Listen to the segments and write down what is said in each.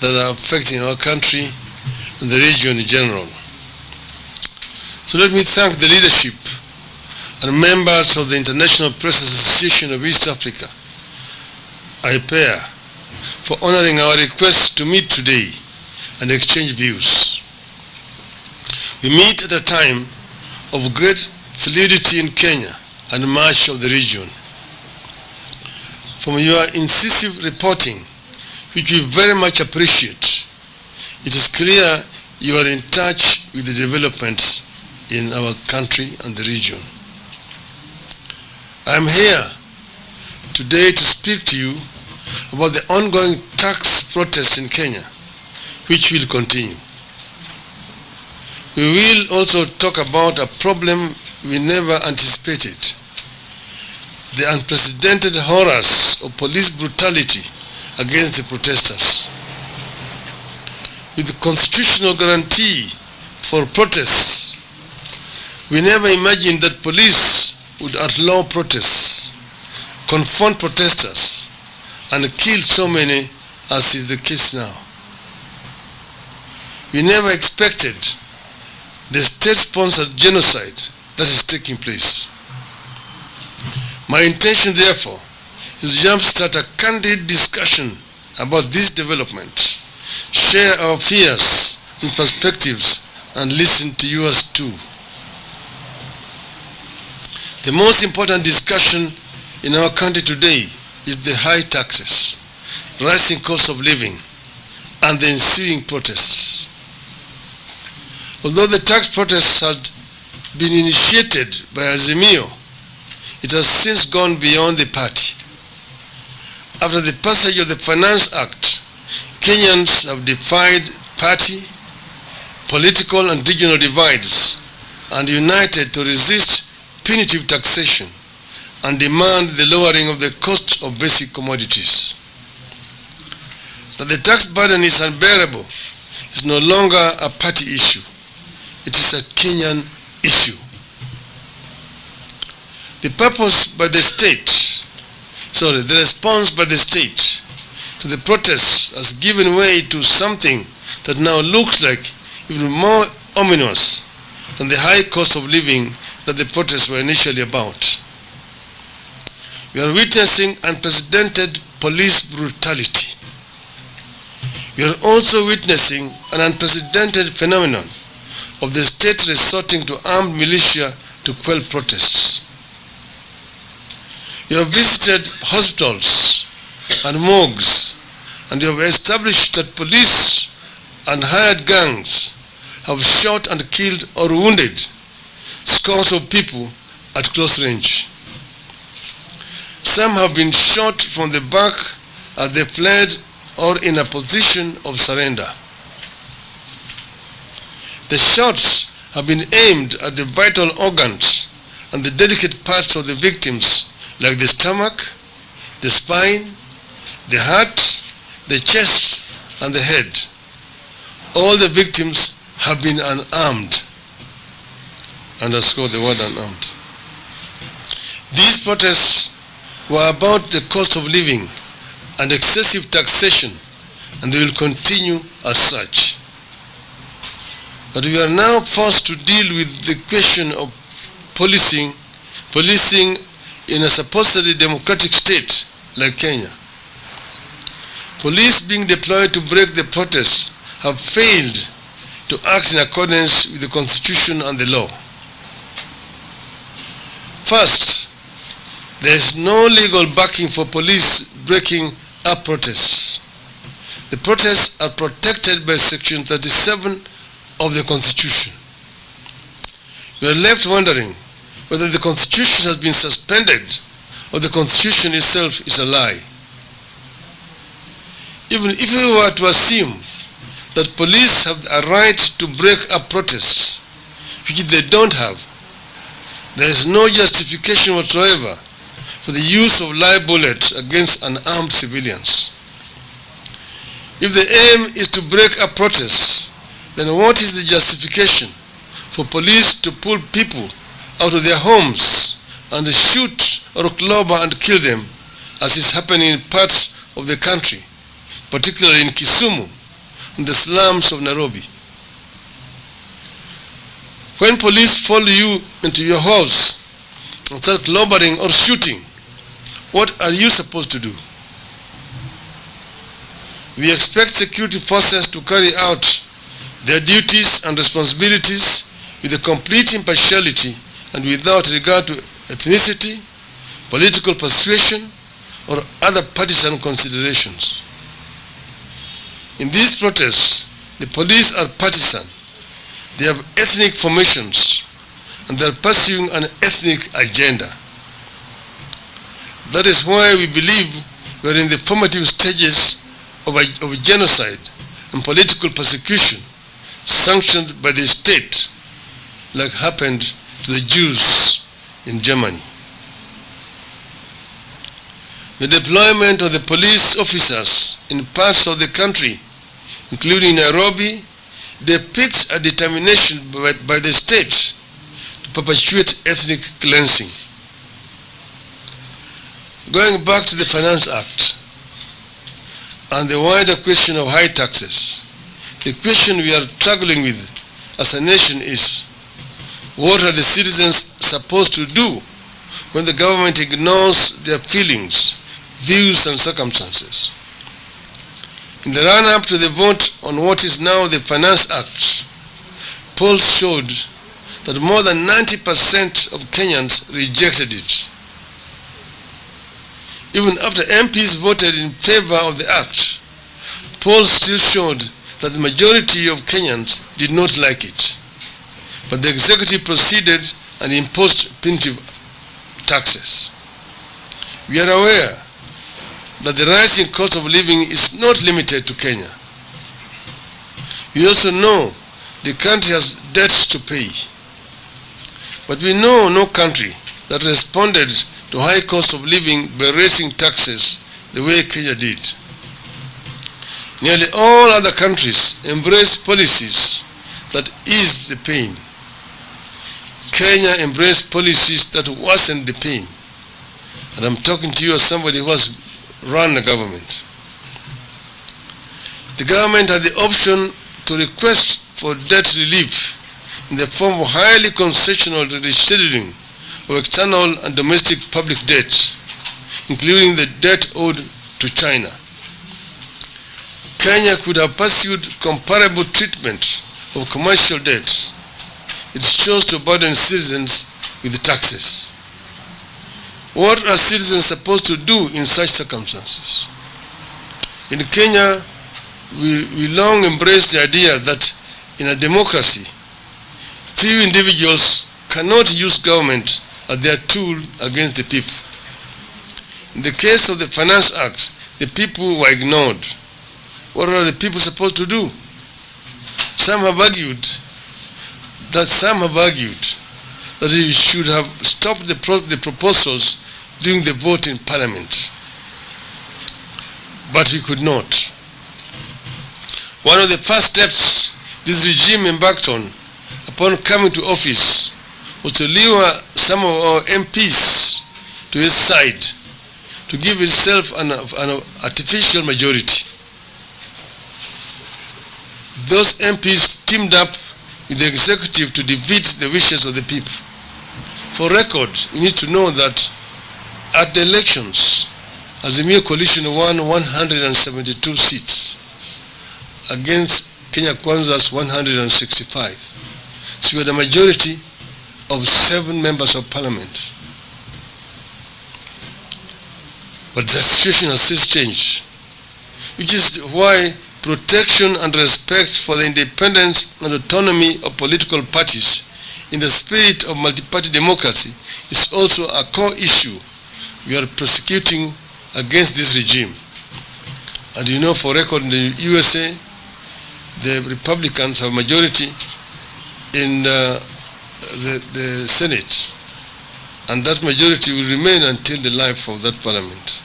that are affecting our country and the region in general. So let me thank the leadership and members of the International Press Association of East Africa, IPEA, for honoring our request to meet today and exchange views. We meet at a time of great fluidity in Kenya and much of the region. From your incisive reporting, which we very much appreciate, it is clear you are in touch with the developments in our country and the region. I am here today to speak to you about the ongoing tax protests in Kenya, which will continue. We will also talk about a problem we never anticipated: the unprecedented horrors of police brutality against the protesters. With the constitutional guarantee for protests, we never imagined that police would outlaw protests, confront protesters, and kill so many as is the case now. We never expected the state-sponsored genocide that is taking place. My intention, therefore, is to jumpstart a candid discussion about this development, share our fears and perspectives, and listen to yours too. The most important discussion in our country today is the high taxes, rising cost of living, and the ensuing protests. Although the tax protests had been initiated by Azimio, it has since gone beyond the party. After the passage of the Finance Act, Kenyans have defied party, political and regional divides and united to resist punitive taxation and demand the lowering of the cost of basic commodities. That the tax burden is unbearable is no longer a party issue. It is a Kenyan issue. The response by the state to the protests has given way to something that now looks like even more ominous than the high cost of living that the protests were initially about. We are witnessing unprecedented police brutality. We are also witnessing an unprecedented phenomenon of the state resorting to armed militia to quell protests. You have visited hospitals and morgues, and you have established that police and hired gangs have shot and killed or wounded scores of people at close range. Some have been shot from the back as they fled or in a position of surrender. The shots have been aimed at the vital organs and the delicate parts of the victims, like the stomach, the spine, the heart, the chest, and the head. All the victims have been unarmed. Underscore the word unarmed. These protests were about the cost of living and excessive taxation, and they will continue as such. But we are now forced to deal with the question of policing in a supposedly democratic state like Kenya. Police being deployed to break the protests have failed to act in accordance with the constitution and the law. First, there is no legal backing for police breaking up protests. The protests are protected by Section 37 of the Constitution. We are left wondering whether the Constitution has been suspended or the Constitution itself is a lie. Even if we were to assume that police have a right to break up protests, which they don't have, there is no justification whatsoever for the use of live bullets against unarmed civilians. If the aim is to break up protests, then what is the justification for police to pull people out of their homes and shoot or clobber and kill them, as is happening in parts of the country, particularly in Kisumu in the slums of Nairobi. When police follow you into your house and start clobbering or shooting, what are you supposed to do? We expect security forces to carry out their duties and responsibilities with a complete impartiality and without regard to ethnicity, political persuasion, or other partisan considerations. In these protests, the police are partisan. They have ethnic formations, and they are pursuing an ethnic agenda. That is why we believe we are in the formative stages of genocide and political persecution sanctioned by the state, like happened to the Jews in Germany. The deployment of the police officers in parts of the country, including Nairobi, depicts a determination by the state to perpetuate ethnic cleansing. Going back to the Finance Act and the wider question of high taxes, the question we are struggling with as a nation is, what are the citizens supposed to do when the government ignores their feelings, views, and circumstances? In the run-up to the vote on what is now the Finance Act, polls showed that more than 90% of Kenyans rejected it. Even after MPs voted in favor of the act, polls still showed that the majority of Kenyans did not like it. But the executive proceeded and imposed punitive taxes. We are aware that the rising cost of living is not limited to Kenya. We also know the country has debts to pay. But we know no country that responded to high cost of living by raising taxes the way Kenya did. Nearly all other countries embraced policies that eased the pain. Kenya embraced policies that worsened the pain. And I'm talking to you as somebody who has run the government. The government had the option to request for debt relief in the form of highly concessional rescheduling of external and domestic public debt, including the debt owed to China. Kenya could have pursued comparable treatment of commercial debt. It chose to burden citizens with taxes. What are citizens supposed to do in such circumstances? In Kenya, we long embraced the idea that in a democracy, few individuals cannot use government as their tool against the people. In the case of the Finance Act, the people were ignored. What are the people supposed to do? Some have argued that we should have stopped the proposals during the vote in Parliament. But we could not. One of the first steps this regime embarked on upon coming to office was to lure some of our MPs to its side to give itself an artificial majority. Those MPs teamed up with the executive to defeat the wishes of the people. For record, you need to know that at the elections, Azimio coalition won 172 seats against Kenya Kwanza's 165. So we had a majority of 7 members of parliament. But the situation has since changed, which is why protection and respect for the independence and autonomy of political parties in the spirit of multi-party democracy is also a core issue we are prosecuting against this regime. And you know, for record, in the USA, the Republicans have majority in the Senate, and that majority will remain until the life of that parliament.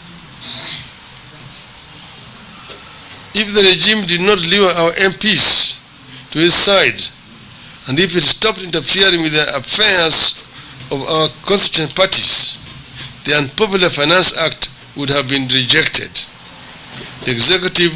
If the regime did not lure our MPs to its side, and if it stopped interfering with the affairs of our constituent parties, the unpopular Finance Act would have been rejected. The executive